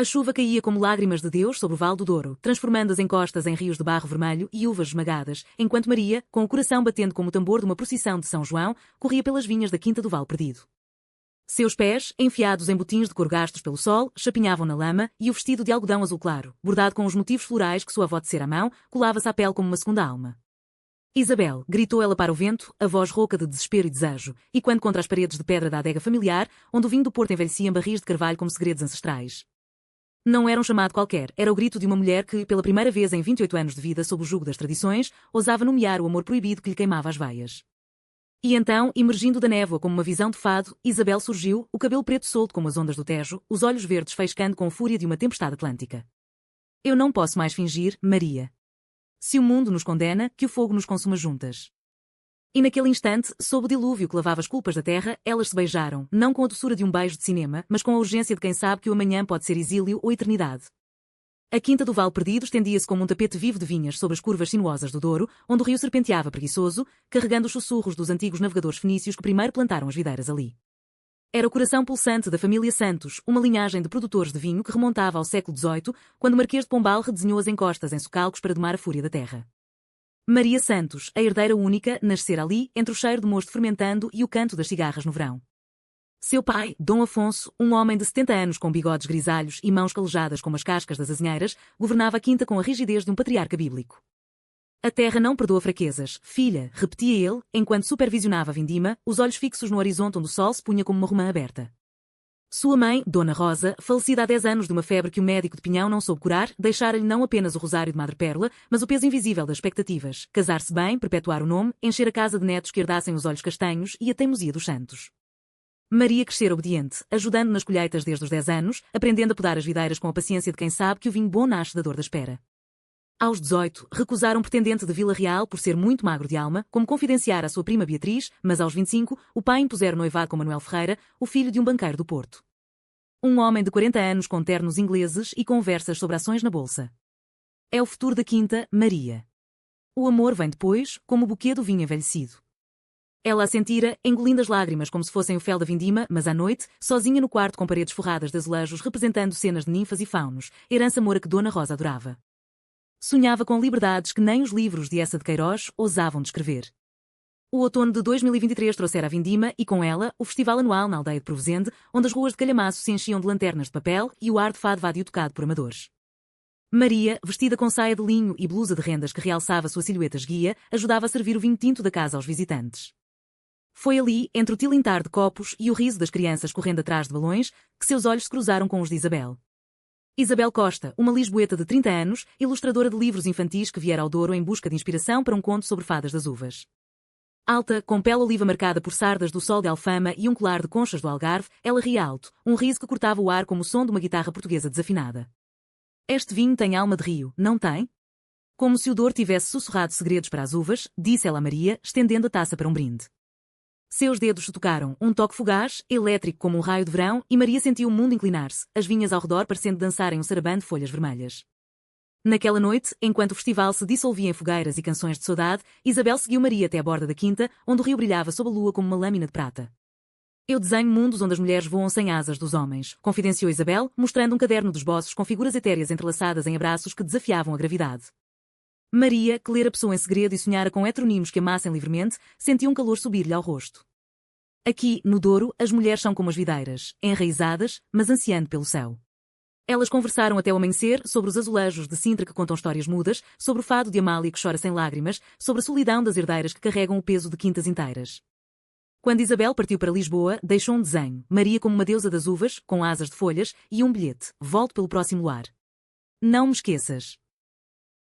A chuva caía como lágrimas de Deus sobre o Vale do Douro, transformando as encostas em rios de barro vermelho e uvas esmagadas, enquanto Maria, com o coração batendo como o tambor de uma procissão de São João, corria pelas vinhas da Quinta do Vale Perdido. Seus pés, enfiados em botins de couro gastos pelo sol, chapinhavam na lama, e o vestido de algodão azul claro, bordado com os motivos florais que sua avó tecera à mão, colava-se à pele como uma segunda alma. Isabel, gritou ela para o vento, a voz rouca de desespero e desejo, e quando contra as paredes de pedra da adega familiar, onde o vinho do Porto envelhecia em barris de carvalho como segredos ancestrais. Não era um chamado qualquer, era o grito de uma mulher que, pela primeira vez em 28 anos de vida sob o jugo das tradições, ousava nomear o amor proibido que lhe queimava as veias. E então, emergindo da névoa como uma visão de fado, Isabel surgiu, o cabelo preto solto como as ondas do Tejo, os olhos verdes faiscando com a fúria de uma tempestade atlântica. Eu não posso mais fingir, Maria. Se o mundo nos condena, que o fogo nos consuma juntas. E naquele instante, sob o dilúvio que lavava as culpas da terra, elas se beijaram, não com a doçura de um beijo de cinema, mas com a urgência de quem sabe que o amanhã pode ser exílio ou eternidade. A Quinta do Vale Perdido estendia-se como um tapete vivo de vinhas sobre as curvas sinuosas do Douro, onde o rio serpenteava preguiçoso, carregando os sussurros dos antigos navegadores fenícios que primeiro plantaram as videiras ali. Era o coração pulsante da família Santos, uma linhagem de produtores de vinho que remontava ao século XVIII, quando o Marquês de Pombal redesenhou as encostas em socalcos para domar a fúria da terra. Maria Santos, a herdeira única, nascera ali, entre o cheiro do mosto fermentando e o canto das cigarras no verão. Seu pai, Dom Afonso, um homem de 70 anos com bigodes grisalhos e mãos calejadas como as cascas das azinheiras, governava a quinta com a rigidez de um patriarca bíblico. A terra não perdoa fraquezas, filha, repetia ele, enquanto supervisionava a vindima, os olhos fixos no horizonte onde o sol se punha como uma romã aberta. Sua mãe, Dona Rosa, falecida há 10 anos de uma febre que o médico de Pinhão não soube curar, deixara-lhe não apenas o rosário de madrepérola, mas o peso invisível das expectativas, casar-se bem, perpetuar o nome, encher a casa de netos que herdassem os olhos castanhos e a teimosia dos santos. Maria crescera obediente, ajudando nas colheitas desde os 10 anos, aprendendo a podar as videiras com a paciência de quem sabe que o vinho bom nasce da dor da espera. Aos 18, recusaram um pretendente de Vila Real por ser muito magro de alma, como confidenciara a sua prima Beatriz, mas aos 25, o pai impusera noivado com Manuel Ferreira, o filho de um banqueiro do Porto. Um homem de 40 anos com ternos ingleses e conversas sobre ações na bolsa. É o futuro da quinta, Maria. O amor vem depois, como o buquê do vinho envelhecido. Ela assentira, engolindo as lágrimas como se fossem o fel da vindima, mas à noite, sozinha no quarto com paredes forradas de azulejos representando cenas de ninfas e faunos, herança moura que Dona Rosa adorava. Sonhava com liberdades que nem os livros de Essa de Queiroz ousavam descrever. O outono de 2023 trouxera a vindima e, com ela, o festival anual na aldeia de Provozende, onde as ruas de Calhamaço se enchiam de lanternas de papel e o ar de fado vadio tocado por amadores. Maria, vestida com saia de linho e blusa de rendas que realçava sua silhueta esguia, ajudava a servir o vinho tinto da casa aos visitantes. Foi ali, entre o tilintar de copos e o riso das crianças correndo atrás de balões, que seus olhos se cruzaram com os de Isabel. Isabel Costa, uma lisboeta de 30 anos, ilustradora de livros infantis que viera ao Douro em busca de inspiração para um conto sobre fadas das uvas. Alta, com pele oliva marcada por sardas do sol de Alfama e um colar de conchas do Algarve, ela ria alto, um riso que cortava o ar como o som de uma guitarra portuguesa desafinada. Este vinho tem alma de rio, não tem? Como se o Douro tivesse sussurrado segredos para as uvas, disse ela a Maria, estendendo a taça para um brinde. Seus dedos se tocaram, um toque fugaz, elétrico como um raio de verão, e Maria sentiu o mundo inclinar-se, as vinhas ao redor parecendo dançarem um sarabande de folhas vermelhas. Naquela noite, enquanto o festival se dissolvia em fogueiras e canções de saudade, Isabel seguiu Maria até a borda da quinta, onde o rio brilhava sob a lua como uma lâmina de prata. Eu desenho mundos onde as mulheres voam sem asas dos homens, confidenciou Isabel, mostrando um caderno de esboços com figuras etéreas entrelaçadas em abraços que desafiavam a gravidade. Maria, que lera a pessoa em segredo e sonhara com heteronímos que amassem livremente, sentiu um calor subir-lhe ao rosto. Aqui, no Douro, as mulheres são como as videiras, enraizadas, mas ansiando pelo céu. Elas conversaram até o amanhecer sobre os azulejos de Sintra que contam histórias mudas, sobre o fado de Amália que chora sem lágrimas, sobre a solidão das herdeiras que carregam o peso de quintas inteiras. Quando Isabel partiu para Lisboa, deixou um desenho, Maria como uma deusa das uvas, com asas de folhas, e um bilhete, volte pelo próximo luar. Não me esqueças.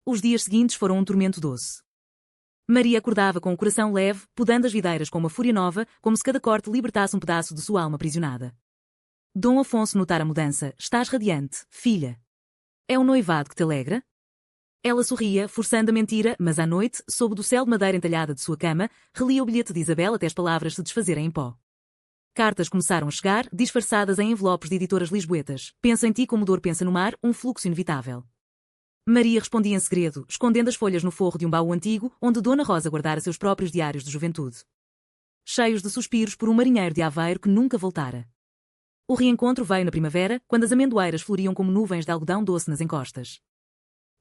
Os dias seguintes foram um tormento doce. Maria acordava com o coração leve, podando as videiras com uma fúria nova, como se cada corte libertasse um pedaço de sua alma aprisionada. Dom Afonso notara a mudança. Estás radiante, filha. É o noivado que te alegra? Ela sorria, forçando a mentira, mas à noite, sob do céu de madeira entalhada de sua cama, relia o bilhete de Isabel até as palavras se desfazerem em pó. Cartas começaram a chegar, disfarçadas em envelopes de editoras lisboetas. Pensa em ti como o Douro pensa no mar, um fluxo inevitável. Maria respondia em segredo, escondendo as folhas no forro de um baú antigo, onde Dona Rosa guardara seus próprios diários de juventude. Cheios de suspiros por um marinheiro de Aveiro que nunca voltara. O reencontro veio na primavera, quando as amendoeiras floriam como nuvens de algodão doce nas encostas.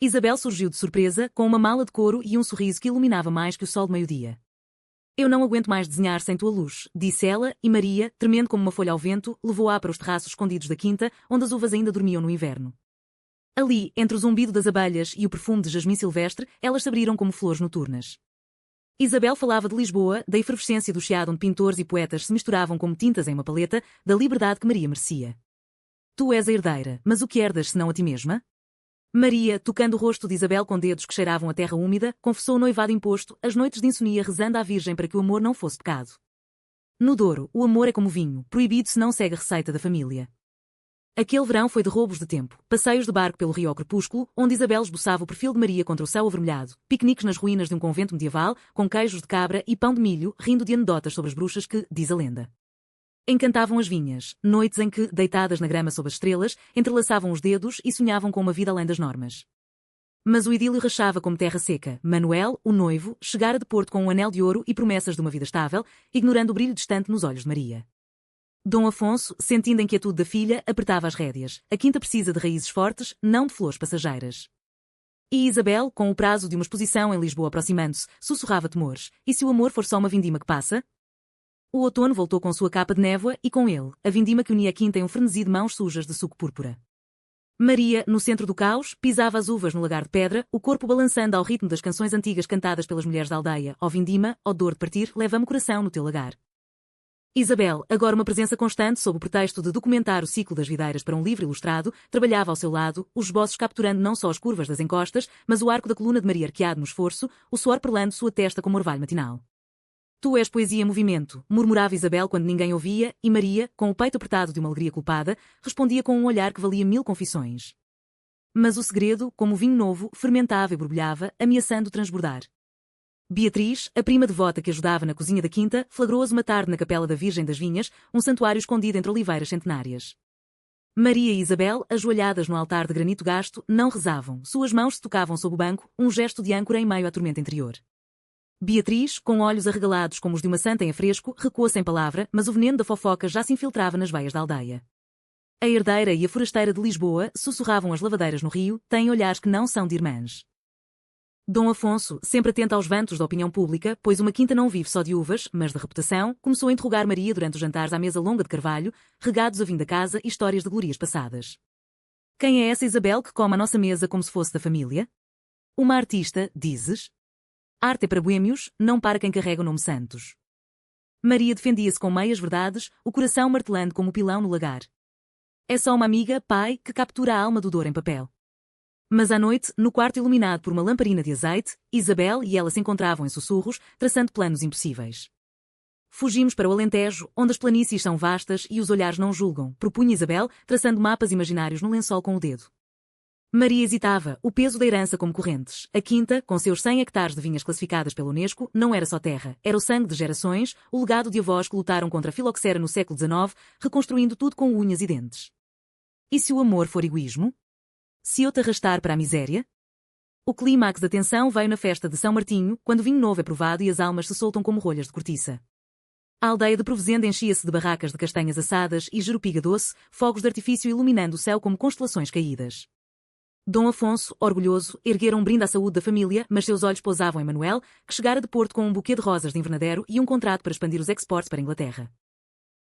Isabel surgiu de surpresa, com uma mala de couro e um sorriso que iluminava mais que o sol de meio-dia. Eu não aguento mais desenhar sem tua luz, disse ela, e Maria, tremendo como uma folha ao vento, levou-a para os terraços escondidos da quinta, onde as uvas ainda dormiam no inverno. Ali, entre o zumbido das abelhas e o perfume de jasmim silvestre, elas se abriram como flores noturnas. Isabel falava de Lisboa, da efervescência do Chiado onde pintores e poetas se misturavam como tintas em uma paleta, da liberdade que Maria merecia. Tu és a herdeira, mas o que herdas senão a ti mesma? Maria, tocando o rosto de Isabel com dedos que cheiravam a terra úmida, confessou o noivado imposto, as noites de insônia rezando à Virgem para que o amor não fosse pecado. No Douro, o amor é como vinho, proibido se não segue a receita da família. Aquele verão foi de roubos de tempo, passeios de barco pelo rio ao crepúsculo, onde Isabel esboçava o perfil de Maria contra o céu avermelhado, piqueniques nas ruínas de um convento medieval, com queijos de cabra e pão de milho, rindo de anedotas sobre as bruxas que, diz a lenda, encantavam as vinhas, noites em que, deitadas na grama sob as estrelas, entrelaçavam os dedos e sonhavam com uma vida além das normas. Mas o idílio rachava como terra seca. Manuel, o noivo, chegara de Porto com um anel de ouro e promessas de uma vida estável, ignorando o brilho distante nos olhos de Maria. Dom Afonso, sentindo a inquietude da filha, apertava as rédeas. A quinta precisa de raízes fortes, não de flores passageiras. E Isabel, com o prazo de uma exposição em Lisboa aproximando-se, sussurrava temores. E se o amor for só uma vindima que passa? O outono voltou com sua capa de névoa e com ele, a vindima que unia a quinta em um frenesi de mãos sujas de suco púrpura. Maria, no centro do caos, pisava as uvas no lagar de pedra, o corpo balançando ao ritmo das canções antigas cantadas pelas mulheres da aldeia. Ó vindima, ó dor de partir, leva-me o coração no teu lagar. Isabel, agora uma presença constante sob o pretexto de documentar o ciclo das videiras para um livro ilustrado, trabalhava ao seu lado, os esboços capturando não só as curvas das encostas, mas o arco da coluna de Maria arqueado no esforço, o suor perlando sua testa como orvalho matinal. Tu és poesia em movimento, murmurava Isabel quando ninguém ouvia, e Maria, com o peito apertado de uma alegria culpada, respondia com um olhar que valia 1000 confissões. Mas o segredo, como vinho novo, fermentava e borbulhava, ameaçando transbordar. Beatriz, a prima devota que ajudava na cozinha da quinta, flagrou-as uma tarde na Capela da Virgem das Vinhas, um santuário escondido entre oliveiras centenárias. Maria e Isabel, ajoelhadas no altar de granito gasto, não rezavam, suas mãos se tocavam sob o banco, um gesto de âncora em meio à tormenta interior. Beatriz, com olhos arregalados como os de uma santa em afresco, recuou sem palavra, mas o veneno da fofoca já se infiltrava nas veias da aldeia. A herdeira e a forasteira de Lisboa sussurravam as lavadeiras no rio, têm olhares que não são de irmãs. Dom Afonso, sempre atento aos ventos da opinião pública, pois uma quinta não vive só de uvas, mas de reputação, começou a interrogar Maria durante os jantares à mesa longa de carvalho, regados a vinho da casa e histórias de glorias passadas. Quem é essa Isabel que come à nossa mesa como se fosse da família? Uma artista, dizes? Arte é para boêmios, não para quem carrega o nome Santos. Maria defendia-se com meias verdades, o coração martelando como o pilão no lagar. É só uma amiga, pai, que captura a alma do dor em papel. Mas à noite, no quarto iluminado por uma lamparina de azeite, Isabel e ela se encontravam em sussurros, traçando planos impossíveis. Fugimos para o Alentejo, onde as planícies são vastas e os olhares não julgam, propunha Isabel, traçando mapas imaginários no lençol com o dedo. Maria hesitava, o peso da herança como correntes. A quinta, com seus 100 hectares de vinhas classificadas pela Unesco, não era só terra, era o sangue de gerações, o legado de avós que lutaram contra a filoxera no século XIX, reconstruindo tudo com unhas e dentes. E se o amor for egoísmo? Se eu te arrastar para a miséria? O clímax da tensão veio na festa de São Martinho, quando o vinho novo é provado e as almas se soltam como rolhas de cortiça. A aldeia de Provenzenda enchia-se de barracas de castanhas assadas e jerupiga doce, fogos de artifício iluminando o céu como constelações caídas. Dom Afonso, orgulhoso, erguera um brinde à saúde da família, mas seus olhos pousavam em Manuel, que chegara de Porto com um buquê de rosas de invernadero e um contrato para expandir os exports para a Inglaterra.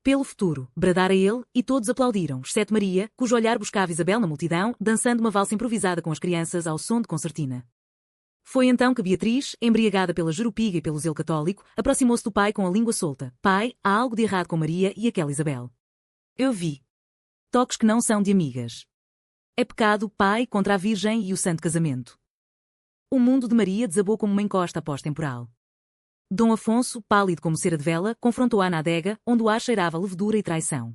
Pelo futuro, bradara ele, e todos aplaudiram, exceto Maria, cujo olhar buscava Isabel na multidão, dançando uma valsa improvisada com as crianças ao som de concertina. Foi então que Beatriz, embriagada pela jerupiga e pelo zelo católico, aproximou-se do pai com a língua solta. Pai, há algo de errado com Maria e aquela Isabel. Eu vi. Toques que não são de amigas. É pecado, pai, contra a Virgem e o santo casamento. O mundo de Maria desabou como uma encosta pós-temporal. Dom Afonso, pálido como cera de vela, confrontou-a na adega, onde o ar cheirava levedura e traição.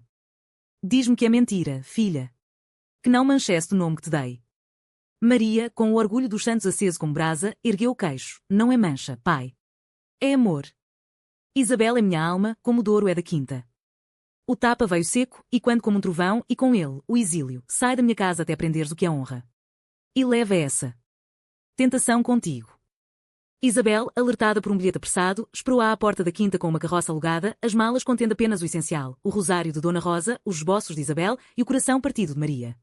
Diz-me que é mentira, filha. Que não mancheste o nome que te dei. Maria, com o orgulho dos santos aceso como brasa, ergueu o queixo. Não é mancha, pai. É amor. Isabel é minha alma, como o Douro é da quinta. O tapa veio seco, e quando como um trovão, e com ele, o exílio. Sai da minha casa até aprenderes o que é honra. E leva essa tentação contigo. Isabel, alertada por um bilhete apressado, esperou-a à porta da quinta com uma carroça alugada, as malas contendo apenas o essencial, o rosário de Dona Rosa, os esboços de Isabel e o coração partido de Maria.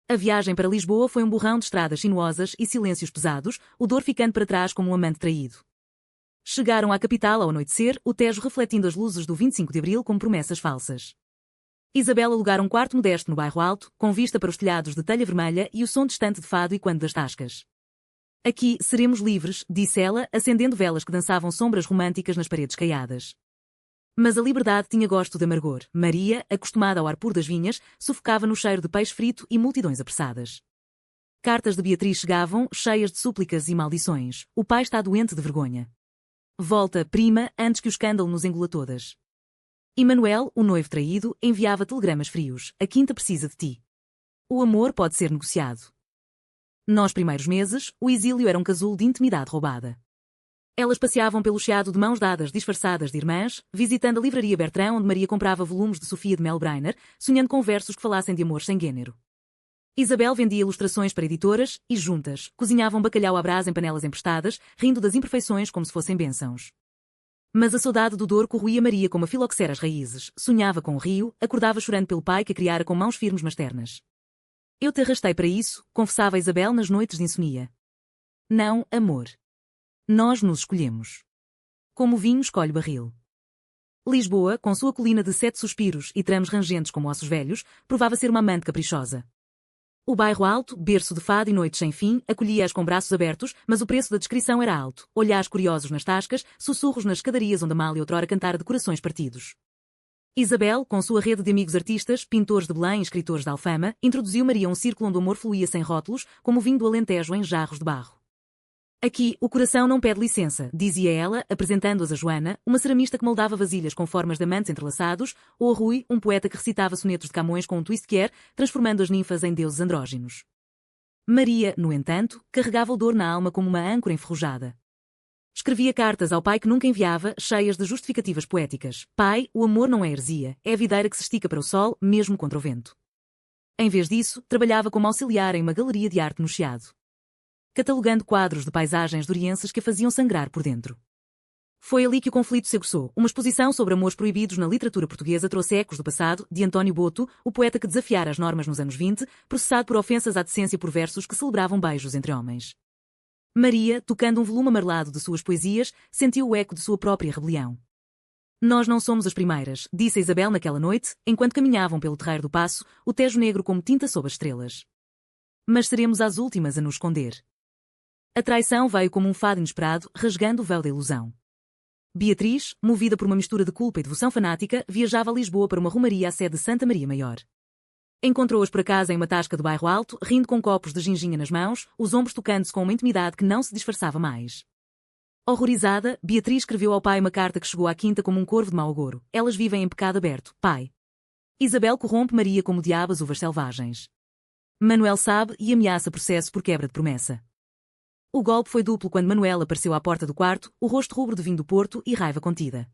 A viagem para Lisboa foi um borrão de estradas sinuosas e silêncios pesados, o Douro ficando para trás como um amante traído. Chegaram à capital ao anoitecer, o Tejo refletindo as luzes do 25 de Abril como promessas falsas. Isabel alugara um quarto modesto no bairro Alto, com vista para os telhados de telha vermelha e o som distante de fado e quando das tascas. Aqui seremos livres, disse ela, acendendo velas que dançavam sombras românticas nas paredes caiadas. Mas a liberdade tinha gosto de amargor. Maria, acostumada ao ar puro das vinhas, sufocava no cheiro de peixe frito e multidões apressadas. Cartas de Beatriz chegavam, cheias de súplicas e maldições. O pai está doente de vergonha. Volta, prima, antes que o escândalo nos engula todas. E Manuel, o noivo traído, enviava telegramas frios. A quinta precisa de ti. O amor pode ser negociado. Nos primeiros meses, o exílio era um casulo de intimidade roubada. Elas passeavam pelo chiado de mãos dadas disfarçadas de irmãs, visitando a livraria Bertrand onde Maria comprava volumes de Sofia de Melbrenner, sonhando com versos que falassem de amor sem gênero. Isabel vendia ilustrações para editoras e, juntas, cozinhavam bacalhau à brasa em panelas emprestadas, rindo das imperfeições como se fossem bênçãos. Mas a saudade do Douro corroía Maria como a filoxera as raízes, sonhava com o rio, acordava chorando pelo pai que a criara com mãos firmes mas ternas. Eu te arrastei para isso, confessava Isabel nas noites de insonia. Não, amor. Nós nos escolhemos. Como o vinho escolhe o barril. Lisboa, com sua colina de 7 suspiros e tramos rangentes como ossos velhos, provava ser uma amante caprichosa. O bairro Alto, berço de fado e noites sem fim, acolhia-as com braços abertos, mas o preço da descrição era alto. Olhares curiosos nas tascas, sussurros nas escadarias onde Amália outrora cantara de corações partidos. Isabel, com sua rede de amigos artistas, pintores de Belém e escritores de Alfama, introduziu Maria um círculo onde o amor fluía sem rótulos, como o vinho do Alentejo em jarros de barro. Aqui, o coração não pede licença, dizia ela, apresentando-as a Joana, uma ceramista que moldava vasilhas com formas de amantes entrelaçados, ou a Rui, um poeta que recitava sonetos de Camões com um twist quer, transformando as ninfas em deuses andróginos. Maria, no entanto, carregava o dor na alma como uma âncora enferrujada. Escrevia cartas ao pai que nunca enviava, cheias de justificativas poéticas. Pai, o amor não é heresia, é a videira que se estica para o sol, mesmo contra o vento. Em vez disso, trabalhava como auxiliar em uma galeria de arte no Chiado, catalogando quadros de paisagens dorienses que a faziam sangrar por dentro. Foi ali que o conflito se aguçou. Uma exposição sobre amores proibidos na literatura portuguesa trouxe ecos do passado, de António Boto, o poeta que desafiara as normas nos anos 20, processado por ofensas à decência por versos que celebravam beijos entre homens. Maria, tocando um volume amarelado de suas poesias, sentiu o eco de sua própria rebelião. Nós não somos as primeiras, disse a Isabel naquela noite, enquanto caminhavam pelo terreiro do Paço, o Tejo negro como tinta sob as estrelas. Mas seremos as últimas a nos esconder. A traição veio como um fado inesperado, rasgando o véu da ilusão. Beatriz, movida por uma mistura de culpa e devoção fanática, viajava a Lisboa para uma romaria à sede de Santa Maria Maior. Encontrou-as por acaso em uma tasca do bairro Alto, rindo com copos de ginginha nas mãos, os ombros tocando-se com uma intimidade que não se disfarçava mais. Horrorizada, Beatriz escreveu ao pai uma carta que chegou à quinta como um corvo de mau agouro. Elas vivem em pecado aberto, pai. Isabel corrompe Maria como diabas uvas selvagens. Manuel sabe e ameaça processo por quebra de promessa. O golpe foi duplo quando Manuel apareceu à porta do quarto, o rosto rubro de vinho do Porto e raiva contida.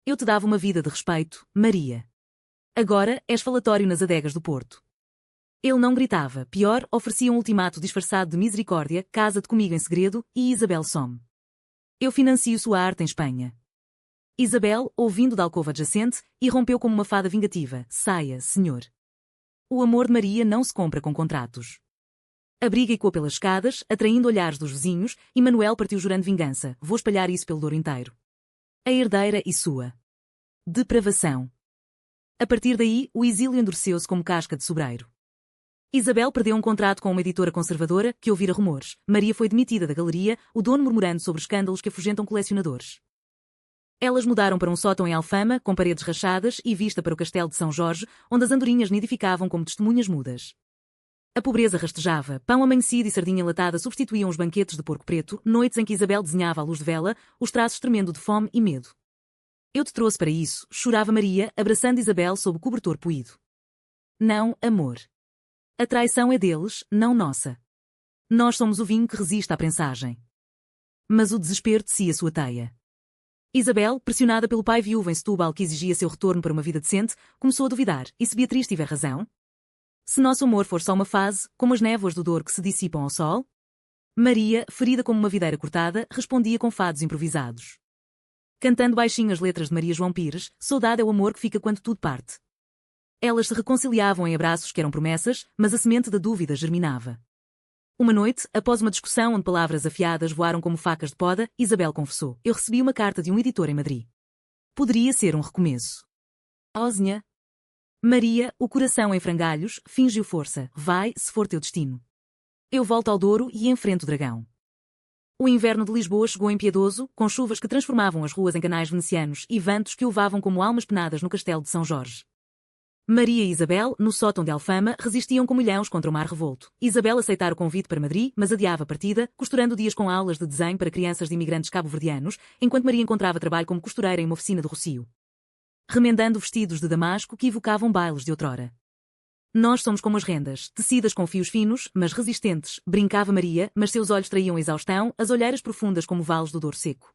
Eu te dava uma vida de respeito, Maria. Agora és falatório nas adegas do Porto. Ele não gritava, pior, oferecia um ultimato disfarçado de misericórdia, casa-te comigo em segredo, e Isabel some. Eu financio sua arte em Espanha. Isabel, ouvindo da alcova adjacente, irrompeu como uma fada vingativa, saia, senhor. O amor de Maria não se compra com contratos. A briga ecoou pelas escadas, atraindo olhares dos vizinhos, e Manuel partiu jurando vingança, vou espalhar isso pelo Douro inteiro. A herdeira e sua depravação. A partir daí, o exílio endureceu-se como casca de sobreiro. Isabel perdeu um contrato com uma editora conservadora, que ouvira rumores. Maria foi demitida da galeria, o dono murmurando sobre escândalos que afugentam colecionadores. Elas mudaram para um sótão em Alfama, com paredes rachadas e vista para o castelo de São Jorge, onde as andorinhas nidificavam como testemunhas mudas. A pobreza rastejava, pão amanhecido e sardinha enlatada substituíam os banquetes de porco preto, noites em que Isabel desenhava à luz de vela, os traços tremendo de fome e medo. Eu te trouxe para isso, chorava Maria, abraçando Isabel sob o cobertor poído. Não, amor. A traição é deles, não nossa. Nós somos o vinho que resiste à prensagem. Mas o desespero tecia sua teia. Isabel, pressionada pelo pai viúvo em Setúbal que exigia seu retorno para uma vida decente, começou a duvidar, e se Beatriz tiver razão? Se nosso amor for só uma fase, como as névoas do Douro que se dissipam ao sol? Maria, ferida como uma videira cortada, respondia com fados improvisados. Cantando baixinho as letras de Maria João Pires, saudade é o amor que fica quando tudo parte. Elas se reconciliavam em abraços que eram promessas, mas a semente da dúvida germinava. Uma noite, após uma discussão onde palavras afiadas voaram como facas de poda, Isabel confessou: eu recebi uma carta de um editor em Madrid. Poderia ser um recomeço. Ósnia. Maria, o coração em frangalhos, fingiu força. Vai, se for teu destino. Eu volto ao Douro e enfrento o dragão. O inverno de Lisboa chegou impiedoso, com chuvas que transformavam as ruas em canais venecianos e ventos que uivavam como almas penadas no castelo de São Jorge. Maria e Isabel, no sótão de Alfama, resistiam como ilhéus contra o mar revolto. Isabel aceitara o convite para Madrid, mas adiava a partida, costurando dias com aulas de desenho para crianças de imigrantes cabo-verdianos, enquanto Maria encontrava trabalho como costureira em uma oficina de Rocio. Remendando vestidos de damasco que evocavam bailes de outrora. Nós somos como as rendas, tecidas com fios finos, mas resistentes, brincava Maria, mas seus olhos traíam exaustão, as olheiras profundas como vales do Douro seco.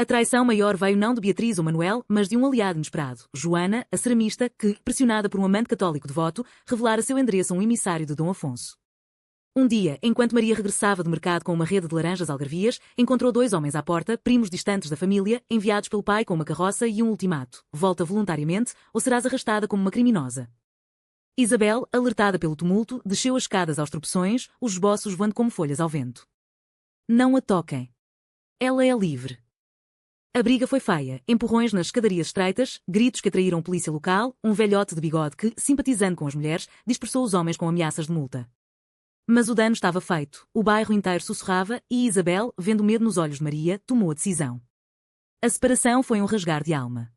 A traição maior veio não de Beatriz ou Manuel, mas de um aliado inesperado, Joana, a ceramista, que, pressionada por um amante católico devoto, revelara seu endereço a um emissário de Dom Afonso. Um dia, enquanto Maria regressava do mercado com uma rede de laranjas algarvias, encontrou dois homens à porta, primos distantes da família, enviados pelo pai com uma carroça e um ultimato: volta voluntariamente, ou serás arrastada como uma criminosa. Isabel, alertada pelo tumulto, desceu as escadas aos tropeções, os esboços voando como folhas ao vento. Não a toquem. Ela é livre. A briga foi feia, empurrões nas escadarias estreitas, gritos que atraíram polícia local, um velhote de bigode que, simpatizando com as mulheres, dispersou os homens com ameaças de multa. Mas o dano estava feito, o bairro inteiro sussurrava e Isabel, vendo medo nos olhos de Maria, tomou a decisão. A separação foi um rasgar de alma.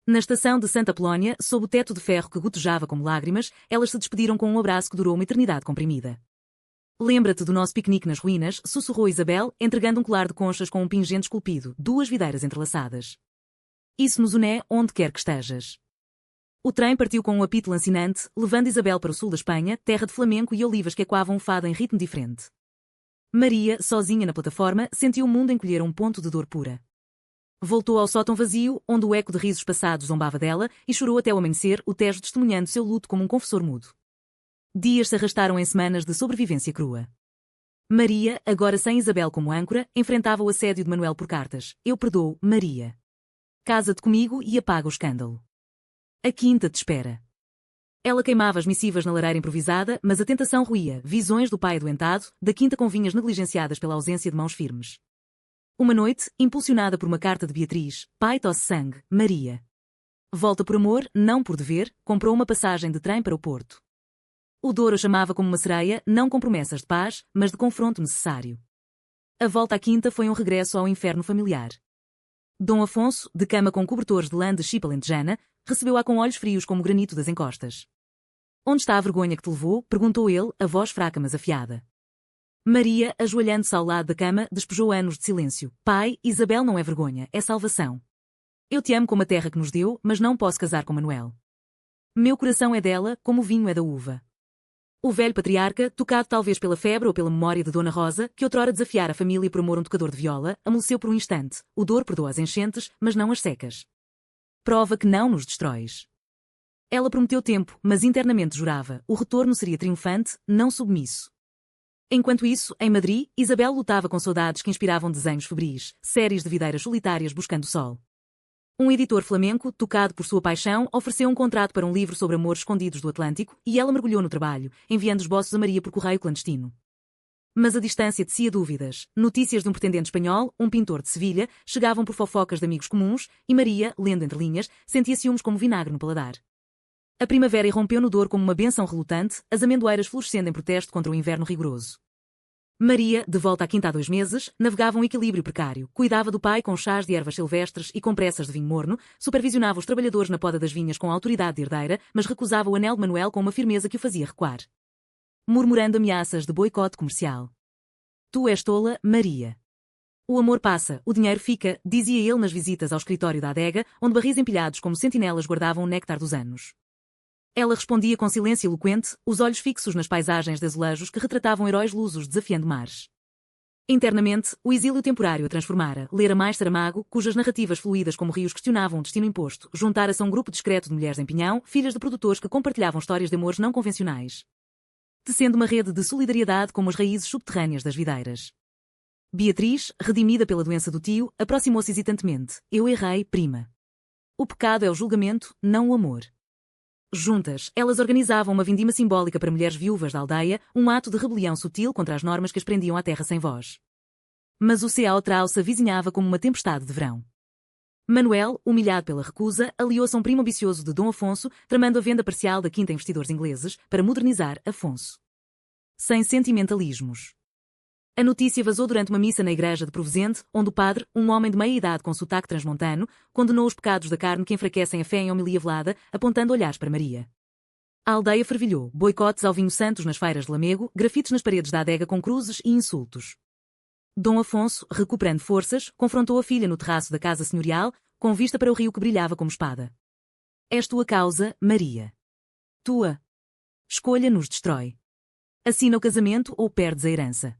Na estação de Santa Apolónia, sob o teto de ferro que gotejava como lágrimas, elas se despediram com um abraço que durou uma eternidade comprimida. Lembra-te do nosso piquenique nas ruínas, sussurrou Isabel, entregando um colar de conchas com um pingente esculpido, duas videiras entrelaçadas. Isso nos une onde quer que estejas. O trem partiu com um apito lancinante, levando Isabel para o sul da Espanha, terra de flamenco e olivas que ecoavam um fado em ritmo diferente. Maria, sozinha na plataforma, sentiu o mundo encolher a um ponto de dor pura. Voltou ao sótão vazio, onde o eco de risos passados zombava dela, e chorou até o amanhecer, o Tejo testemunhando seu luto como um confessor mudo. Dias se arrastaram em semanas de sobrevivência crua. Maria, agora sem Isabel como âncora, enfrentava o assédio de Manuel por cartas. Eu perdoo, Maria. Casa-te comigo e apaga o escândalo. A quinta te espera. Ela queimava as missivas na lareira improvisada, mas a tentação ruía, visões do pai adoentado, da quinta com vinhas negligenciadas pela ausência de mãos firmes. Uma noite, impulsionada por uma carta de Beatriz, pai tosse sangue, Maria. Volta por amor, não por dever, comprou uma passagem de trem para o Porto. O Douro a chamava como uma sereia, não com promessas de paz, mas de confronto necessário. A volta à quinta foi um regresso ao inferno familiar. Dom Afonso, de cama com cobertores de lã de chipa alentejana, recebeu-a com olhos frios como o granito das encostas. Onde está a vergonha que te levou? Perguntou ele, a voz fraca mas afiada. Maria, ajoelhando-se ao lado da cama, despejou anos de silêncio. Pai, Isabel não é vergonha, é salvação. Eu te amo como a terra que nos deu, mas não posso casar com Manuel. Meu coração é dela, como o vinho é da uva. O velho patriarca, tocado talvez pela febre ou pela memória de Dona Rosa, que outrora desafiara a família por amor um tocador de viola, amoleceu por um instante. O Douro perdoa as enchentes, mas não as secas. Prova que não nos destróis. Ela prometeu tempo, mas internamente jurava, o retorno seria triunfante, não submisso. Enquanto isso, em Madrid, Isabel lutava com saudades que inspiravam desenhos febris, séries de videiras solitárias buscando o sol. Um editor flamenco, tocado por sua paixão, ofereceu um contrato para um livro sobre amores escondidos do Atlântico, e ela mergulhou no trabalho, enviando esboços a Maria por correio clandestino. Mas a distância tecia dúvidas. Notícias de um pretendente espanhol, um pintor de Sevilha, chegavam por fofocas de amigos comuns, e Maria, lendo entre linhas, sentia ciúmes como vinagre no paladar. A primavera irrompeu no Douro como uma bênção relutante, as amendoeiras florescendo em protesto contra o inverno rigoroso. Maria, de volta à quinta há 2 meses, navegava um equilíbrio precário, cuidava do pai com chás de ervas silvestres e compressas de vinho morno, supervisionava os trabalhadores na poda das vinhas com a autoridade de herdeira, mas recusava o anel de Manuel com uma firmeza que o fazia recuar. Murmurando ameaças de boicote comercial. Tu és tola, Maria. O amor passa, o dinheiro fica, dizia ele nas visitas ao escritório da adega, onde barris empilhados como sentinelas guardavam o néctar dos anos. Ela respondia com silêncio eloquente, os olhos fixos nas paisagens de azulejos que retratavam heróis lusos desafiando mares. Internamente, o exílio temporário a transformara, lera mais Saramago, cujas narrativas fluídas como rios questionavam o destino imposto, juntara-se a um grupo discreto de mulheres em Pinhão, filhas de produtores que compartilhavam histórias de amores não convencionais. tecendo uma rede de solidariedade como as raízes subterrâneas das videiras. Beatriz, redimida pela doença do tio, aproximou-se hesitantemente. Eu errei, prima. O pecado é o julgamento, não o amor. Juntas, elas organizavam uma vindima simbólica para mulheres viúvas da aldeia, um ato de rebelião sutil contra as normas que as prendiam à terra sem voz. Mas o Ceau-Trau se avizinhava como uma tempestade de verão. Manuel, humilhado pela recusa, aliou-se a um primo ambicioso de Dom Afonso, tramando a venda parcial da quinta a investidores ingleses, para modernizar Afonso. Sem sentimentalismos. A notícia vazou durante uma missa na igreja de Provenzente, onde o padre, um homem de meia-idade com sotaque transmontano, condenou os pecados da carne que enfraquecem a fé em homilia velada, apontando olhares para Maria. A aldeia fervilhou, boicotes ao vinho santos nas feiras de Lamego, grafites nas paredes da adega com cruzes e insultos. Dom Afonso, recuperando forças, confrontou a filha no terraço da casa senhorial, com vista para o rio que brilhava como espada. És tua causa, Maria. Tua. Escolha nos destrói. Assina o casamento ou perdes a herança.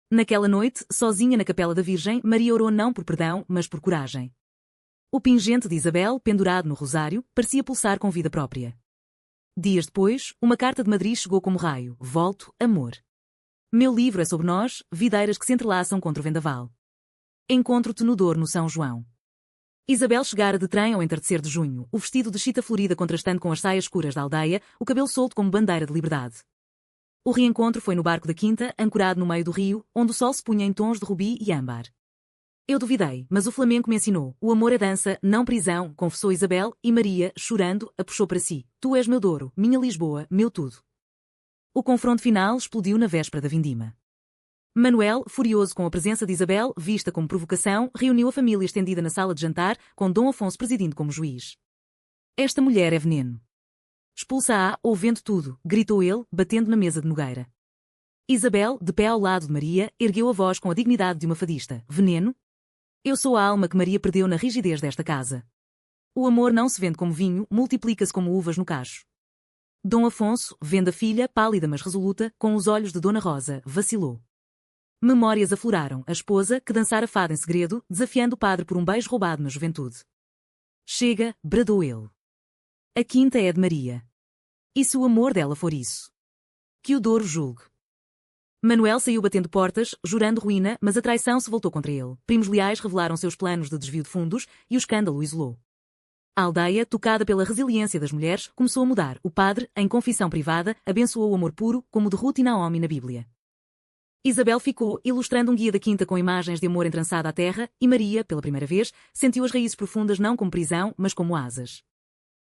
Naquela noite, sozinha na capela da Virgem, Maria orou não por perdão, mas por coragem. O pingente de Isabel, pendurado no rosário, parecia pulsar com vida própria. Dias depois, uma carta de Madrid chegou como raio. Volto, amor. Meu livro é sobre nós, videiras que se entrelaçam contra o vendaval. Encontro-te no Douro no São João. Isabel chegara de trem ao entardecer de junho, o vestido de chita florida contrastando com as saias escuras da aldeia, o cabelo solto como bandeira de liberdade. O reencontro foi no barco da quinta, ancorado no meio do rio, onde o sol se punha em tons de rubi e âmbar. Eu duvidei, mas o flamenco me ensinou. O amor é dança, não prisão, confessou Isabel, e Maria, chorando, a puxou para si. Tu és meu Douro, minha Lisboa, meu tudo. O confronto final explodiu na véspera da vindima. Manuel, furioso com a presença de Isabel, vista como provocação, reuniu a família estendida na sala de jantar, com Dom Afonso presidindo como juiz. Esta mulher é veneno. Expulsa-a, ou vende tudo, gritou ele, batendo na mesa de Nogueira. Isabel, de pé ao lado de Maria, ergueu a voz com a dignidade de uma fadista. Veneno? Eu sou a alma que Maria perdeu na rigidez desta casa. O amor não se vende como vinho, multiplica-se como uvas no cacho. Dom Afonso, vendo a filha, pálida mas resoluta, com os olhos de Dona Rosa, vacilou. Memórias afloraram, a esposa, que dançara fado em segredo, desafiando o padre por um beijo roubado na juventude. Chega, bradou ele. A quinta é de Maria. E se o amor dela for isso? Que o Douro julgue. Manuel saiu batendo portas, jurando ruína, mas a traição se voltou contra ele. Primos leais revelaram seus planos de desvio de fundos, e o escândalo o isolou. A aldeia, tocada pela resiliência das mulheres, começou a mudar. O padre, em confissão privada, abençoou o amor puro, como de Ruth e Naomi na Bíblia. Isabel ficou, ilustrando um guia da quinta com imagens de amor entrançado à terra, e Maria, pela primeira vez, sentiu as raízes profundas não como prisão, mas como asas.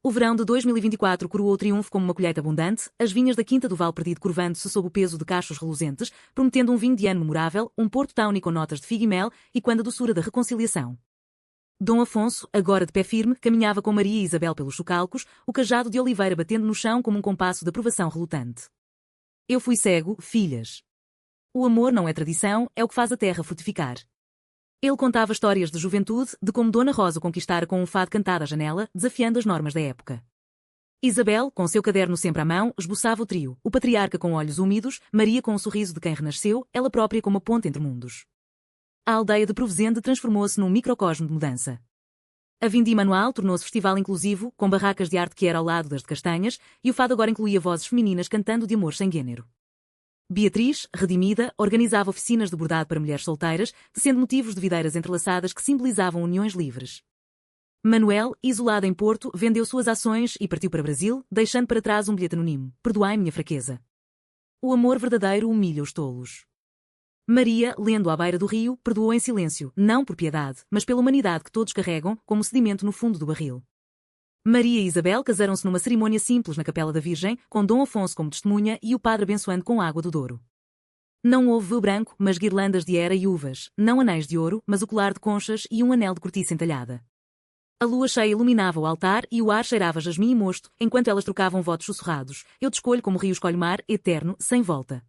O verão de 2024 coroou o triunfo como uma colheita abundante, as vinhas da Quinta do Val Perdido curvando-se sob o peso de cachos reluzentes, prometendo um vinho de ano memorável, um Porto Tawny com notas de figo e mel, e quando a doçura da reconciliação. Dom Afonso, agora de pé firme, caminhava com Maria e Isabel pelos chocalcos, o cajado de oliveira batendo no chão como um compasso de aprovação relutante. Eu fui cego, filhas. O amor não é tradição, é o que faz a terra frutificar. Ele contava histórias de juventude, de como Dona Rosa conquistara com um fado cantado à janela, desafiando as normas da época. Isabel, com seu caderno sempre à mão, esboçava o trio, o patriarca com olhos úmidos, Maria com o sorriso de quem renasceu, ela própria como a ponte entre mundos. A aldeia de Provenzente transformou-se num microcosmo de mudança. A vindima anual tornou-se festival inclusivo, com barracas de arte que era ao lado das de castanhas, e o fado agora incluía vozes femininas cantando de amor sem gênero. Beatriz, redimida, organizava oficinas de bordado para mulheres solteiras, tecendo motivos de videiras entrelaçadas que simbolizavam uniões livres. Manuel, isolado em Porto, vendeu suas ações e partiu para Brasil, deixando para trás um bilhete anónimo. Perdoai minha fraqueza. O amor verdadeiro humilha os tolos. Maria, lendo à beira do rio, perdoou em silêncio, não por piedade, mas pela humanidade que todos carregam, como sedimento no fundo do barril. Maria e Isabel casaram-se numa cerimônia simples na Capela da Virgem, com Dom Afonso como testemunha e o padre abençoando com água do Douro. Não houve véu branco, mas guirlandas de era e uvas, não anéis de ouro, mas o colar de conchas e um anel de cortiça entalhada. A lua cheia iluminava o altar e o ar cheirava jasmim e mosto, enquanto elas trocavam votos sussurrados. Eu te escolho como o rio escolhe o mar, eterno, sem volta.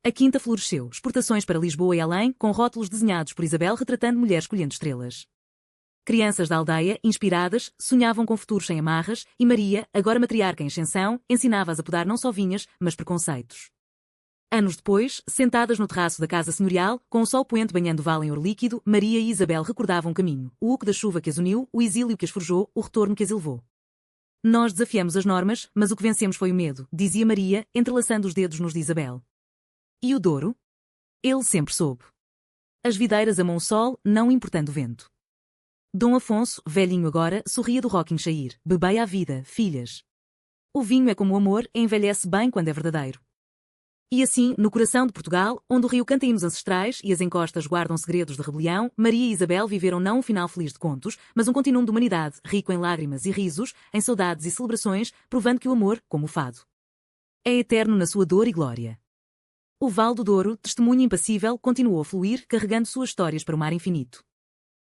A quinta floresceu, exportações para Lisboa e além, com rótulos desenhados por Isabel retratando mulheres colhendo estrelas. Crianças da aldeia, inspiradas, sonhavam com futuros sem amarras, e Maria, agora matriarca em ascensão, ensinava-as a podar não só vinhas, mas preconceitos. Anos depois, sentadas no terraço da casa senhorial, com o sol poente banhando o vale em ouro líquido, Maria e Isabel recordavam o caminho, o uco da chuva que as uniu, o exílio que as forjou, o retorno que as elevou. Nós desafiamos as normas, mas o que vencemos foi o medo, dizia Maria, entrelaçando os dedos nos de Isabel. E o Douro? Ele sempre soube. As videiras amam o sol, não importando o vento. Dom Afonso, velhinho agora, sorria do rocking chair. Bebei à vida, filhas. O vinho é como o amor, envelhece bem quando é verdadeiro. E assim, no coração de Portugal, onde o rio canta hinos ancestrais e as encostas guardam segredos de rebelião, Maria e Isabel viveram não um final feliz de contos, mas um continuum de humanidade, rico em lágrimas e risos, em saudades e celebrações, provando que o amor, como o fado, é eterno na sua dor e glória. O Val do Douro, testemunha impassível, continuou a fluir, carregando suas histórias para o mar infinito.